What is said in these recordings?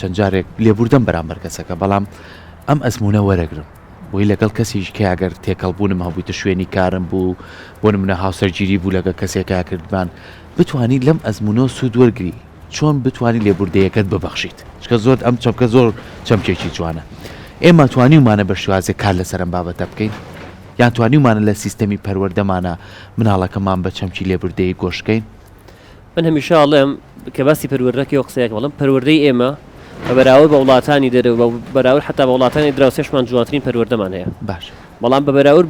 چەند جارێک لێبوردەم بەرامبەر کەسەکە بەڵام ئەم ئەزمونە وەرەگرم بۆی لەگەڵ کەسیش کە ئەگەر تێکەڵبوونم هەبوویتە شوێنی کارم بوو بۆ نمونە هاوسەرگیری بوو لەگە کەسێکا کردمان بتوانیت لەم ئەزمونۆ سوود وەرگری چۆن بتوانانی لێبوردەیەکەت ببەخشیت چکە زۆر ئەم چەمکە زۆر چەمکێکی جوانە ئێمە توانیمانە بە شوازێک کار لەسەرم بابەتە بکەین یان توانیمانە لە سیستەمی پەروەردەمانە مناڵەکەمان بە چەمکی لێبوردەیە گۆشتکەین من هەمیشە ئەڵێم کە باسی پەروەردەکەی و قسەیەک بەڵام پەروەردەی ئێمە بە بەراورد بە وڵاتانی دەرەوە بەراورد حتا بە وڵاتانی دراوسێشمان جوانترین پەروەردەمان هەیە باش بەڵام بە بەراورد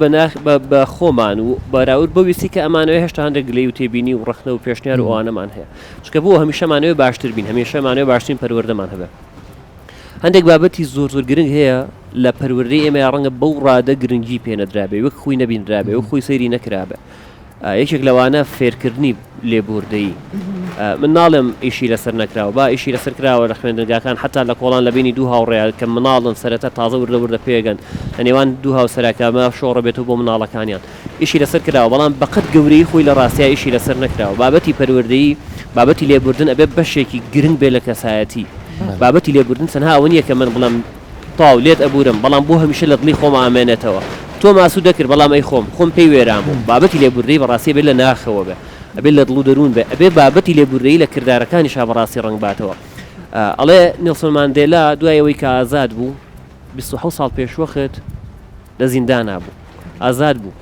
بە خۆمان و بەراورد بە ویستی کە ئەمانەوەی هێشتا هەندێک گلەی و تێبینی و ڕخنە و پێشنیار و ئەوانەمان هەیە چکە بۆ هەمیشەمانەوەی باشتر بین هەمیشەمانەوەی باشترین پەروەردەمان هەبێ هەندێک بابەتی زۆر گرنگ هەیە لە پەروەردەی ئێمە ڕەنگە بەو ڕادە گرنگی پێنەدرابێ وەک خۆی نەبینرابێ و خۆی سەیری نەکرابێ یەکێک لەوانە فێرکردنی لێبوردەیی من ناڵێم ئیشی لەسەر نەکراوە با ئیشی لەسەر کراوە لە خوێندنگاکان حتا لە کۆڵان لە بینی دوو هاوڕێیان کە مناڵن سەرەتا تازە وردە پێگەن هەنێوان دوو هاوسەرەکەمە شۆڕە بێتەوە بۆ مناڵەکانیان ئیشی لەسەر کراوە بەڵام بەقەت گەورەی خۆی لە ڕاستیا ئیشی لەسەر نەکراوە بابەتی پەروەردەیی بابەتی لێبوردن ئەبێ بەشێکی گرنگ بێ لە کەسایەتی بابەتی لێبوردن تەنها ئەوە نییە کە من بڵم تاو لێت ئەبورم بەڵام بۆ هەمیشە لە دڵی خۆم ئامێنێتەوە تۆ ماسوو دەکرد بەڵام ئەی خۆم پێی وێرام بوو بابەتی لێبوردەی بەڕاستی بێت لە ناخەوە بێ ئەبێت لە دڵ و دەروون بێ ئەبێ بابەتی لێبوردەی لە کردارەکانیشا بەڕاستی ڕنگ باتەوە ئەڵێ نیلسۆن ماندێلا دوایەوەی کە ئازاد بوو 27 ساڵ پێشوەخت لە زیندانا بوو ئازاد بوو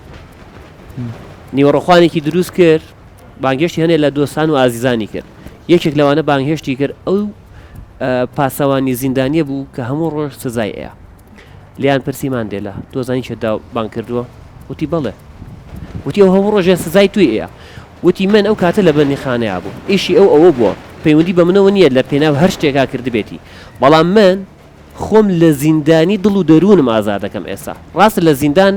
نیوەڕۆخوانێکی دروست کرد بانگهێشتی هەنێ لە دۆستان و ئازیزانی کرد یەکێک لەوانە بانگهێشتی کرد ئەو پاسەوانی زیندانیە بوو کە هەموو ڕۆژ سزای ئەیە لیان پرسی ماندێلا دۆزانی چێدا بان کردووە وتی بەڵێ وتی ئەو هەموو ڕۆژێ سزای توی ئەیە وتی من ئەو کاتە لە بەرنی خانەیە بوو ئیشی ئەوە بووە پەیوەندی بە منەوە نییە لە پێناو هەر شتێکا کردبێتی بەڵام من خۆم لە زیندانی دڵ و دەروونم ئازاد دەکەم ئێستا ڕاستە لە زیندان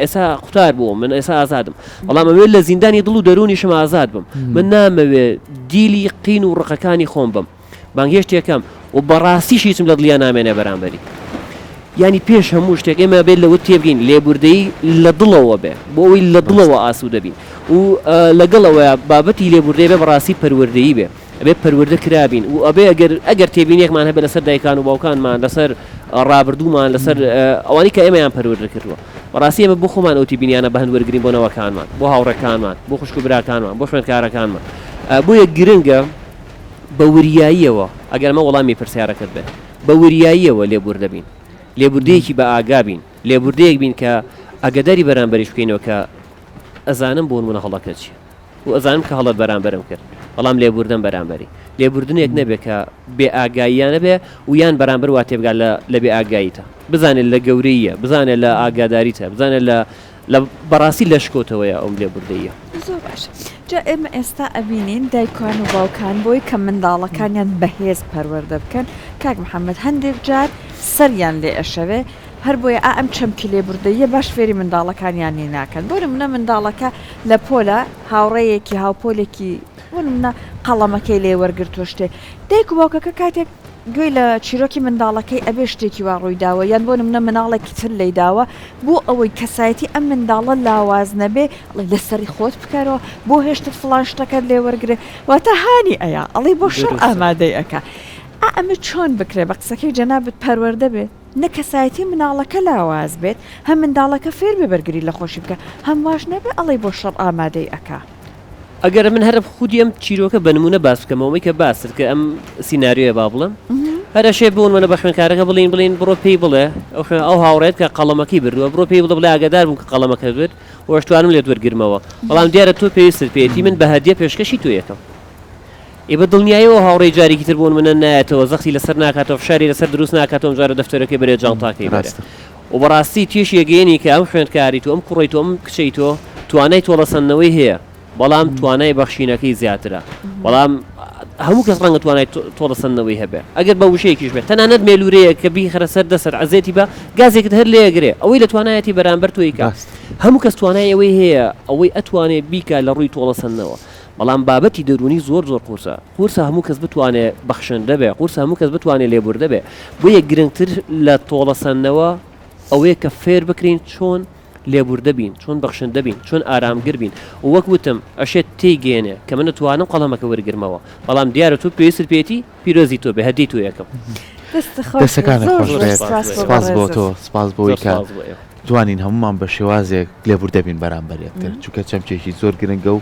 ئێستا قوتار بووم من ئێستا ئازادم بەڵام ئەوێ لە زیندانی دڵ و دەرونیشم ئازاد بم من نامەوێ دیلی قین و ڕقەکانی خۆم بم بانگهێشتێکم و بەڕاستیش هیچم لە دڵیان نامێنێ بەرامبەری ینی پێش هەموو شتێک ئێمە بێت لەوە تێبگەین لێبوردەی لە دڵەوە بێ بۆ ئەوی لە دڵەوە ئاسوو دەبین و لەگەڵەوەیە بابەتی لێبوردەی بێ بەڕاستی پەروەردەیی بێ ئەبێ پەروەردە کرابین و ئەبێ ئەگەر تێبینیەکمان هەبێ لەسەر دایکان و باوکانمان لەسەر ڕابردوومان لەسەر ئەوانی کە ئێمەیان پەروەردە کردووە بەڕاستی ئێمە بۆ خۆمان ئەو تێبینیانە بە هەند وەرگرین بۆ نەوەکانمان بۆ هاوڕێکانمان بۆ خوشک و براکانمان بۆ خوێندکارەکانمان بۆ یەک گرنگە بە وریاییەوە ئەگەر ئەمە وەڵامی پرسیارەکەت بێت بە وریاییەوە لێبوردە بین لێبوردەیەکی بە ئاگا بین لێبوردەیەک بین کە ئەگەداری بەرامبەریش بکەینەوە کە ئەزانم بۆ نمونە هەڵەکە چیە و ئەزانم کە هەڵەت بەرامبەرم کرد بەڵام لێبوردن بەرامبەری لێبوردنێک نەبێت کە بێ ئاگاییانە بێ و یان بەرامبەر وا تێبگات لە بێ ئاگاییتە بزانێت لە گەورەیە بزانێت لە ئاگاداریتە بزانێت لە بەڕاستی لە شکۆتەوەیە ئەو لێبوردەیە زۆر باش جا ئێمە ئێستا ئەبینین دایکان و باوکان بۆی کە منداڵەکانیان بەهێز پەروەردە بکەن کاک محەممەد هەندێک جار سەریان لێ ئەشەوێ هەر بۆیە ئەم چەمکی لێبوردەیە باش فێری منداڵەکانیانی ناکەن بۆ منە منداڵەکە لە پۆلە هاوڕێیەکی هاوپۆلێکی منە قەڵەمەکەی لێ وەرگرتوە شتێ دایک و باوکەکە کاتێک گوێی لە چیرۆکی منداڵەکەی ئەبێ شتێکی وا ڕووی داوە یان بۆ منە مناڵێکی تر لی داوە بۆ ئەوەی کەسایەتی ئەم منداڵە لاواز نەبێ لەسەری خۆت بکەرەوە بۆ هێشتت فڵان شتەکەت لێ وەرگێ واتە هانی ئەیە ئەڵێ بۆ شەڕ ئامادەی ئەکە ئەمە چۆن بکرێ بە قسەکەی جەنابەت پەروەردە بێت نە کەسایەتی مناڵەکە لاواز بێت هەم منداڵەکە فێر بێ بەرگری لە خۆشی بکە هەم واش نەبێ ئەڵێ بۆ شەڕ ئامادەی ئەکا ئەگەر من هەر خودی ئەم چیرۆکە بە نمونە باس بکەمەوەی کە باسر کە ئەم سینناریۆە با بڵم هەرشێ بوون منە بە خوێنکارەکە بڵین بڕۆ پێی بڵێ ئەو هاوڕێت کە قەڵەمەکەی بردووە بڕۆ پێی بڵێ ئاگادار بووم کە قەڵەمەکە بێت وەشتوانم لێت وەرگرمەوە بەڵام دیارە تۆ پێویستت پێێتی من بە هەدیە پێشکەشی تۆ یەکەم ئێ بە دڵنیایەوە هاوڕێی جارێکی تر بوون منە نایەتەوە زەختی لەسەر ناکاتەوە فشاری لەسەر دروست ناکاتەوە جارە دەفتەرەکەی بەرێ جانتاکەی بێت و بەڕاستی توێش یەگەیەنی کە ئەم خوێندکاری تۆ ئەم کوڕی تۆ ئەم کچەی تۆ توانای تۆڵەسەندنەوەی هەیە بەڵام توانای بەخشینەکەی زیاترە بەڵام هەموو کەس ڕەنگە توانای تۆڵەسەندنەوەی هەبێ ئەگەر بە وشەیەکیش بێت تەنانەت مێلورەیە کە بیخرە سەر دەسەر عەزێتی بە گازێکت هەر لێگرێ ئەوەی لە توانایەتی بەرامبەر تۆیکە هەموو کەس توانای ئەوەی هەیە ئەوەی ئەتوانێت بیکە لە ڕووی تۆڵەسەندنەوە بەڵام بابەتی دەرونی زۆر قورسە هەموو کەس بتوانێت بەخشندە بێ قورسە هەموو کەس بتوانێت لێبوردە بێ بۆ یەک گرنگتر لە تۆڵەسەندنەوە ئەوەیە کە فێر بکرین چۆن لێبوردە بین چۆن بەخشندە بین چۆن ئارامگر بین وەک وتم ئەشێت تێگەێنێ کە من نتوانم قەڵەمەکە وەرگرمەوە بەڵام دیارە تۆ پێویست پێێتی پیرۆزی تۆ بە هەدی تۆ یەکەم دەستەکانە خۆش بێت سپاس بۆ تۆ سپاس بۆی کە توانین هەمومان بە شێوازێک لێبوردە بین بەرامبەر یەکتر چونکە چەمچێکی زۆر گرنگە و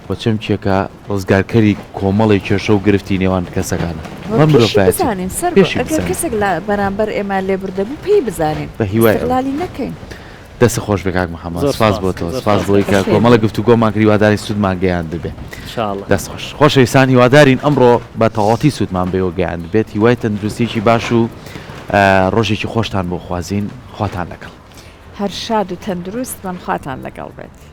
بە چەمچێکە ڕزگارکەری کۆمەڵی کێشە و گرفتی نێوان کەسەکانە بزانین سەر ئەگەر کەسێک لە بەرامبەر ئێمە لێبوردە بوو پێی بزانین بە هیوای لالی نەکەین دەست خۆش بێ کاک محەممەد سپاس بۆ تۆ سپاس بۆی کە کۆمەڵە گفتوگۆمان کردی هیواداری سوودمان گەیان دەبێ دەست خۆش خۆشەویستان هیوادارین ئەمڕۆ بە تەواتی سوودمان بێەوە گەیان بێت هیوای تەندروستیی باش و ڕۆژێکی خۆشتان بۆ خوازین خواتان لەگەڵ هەر شاد و تەندروست من خواتان لەگەڵ بێت.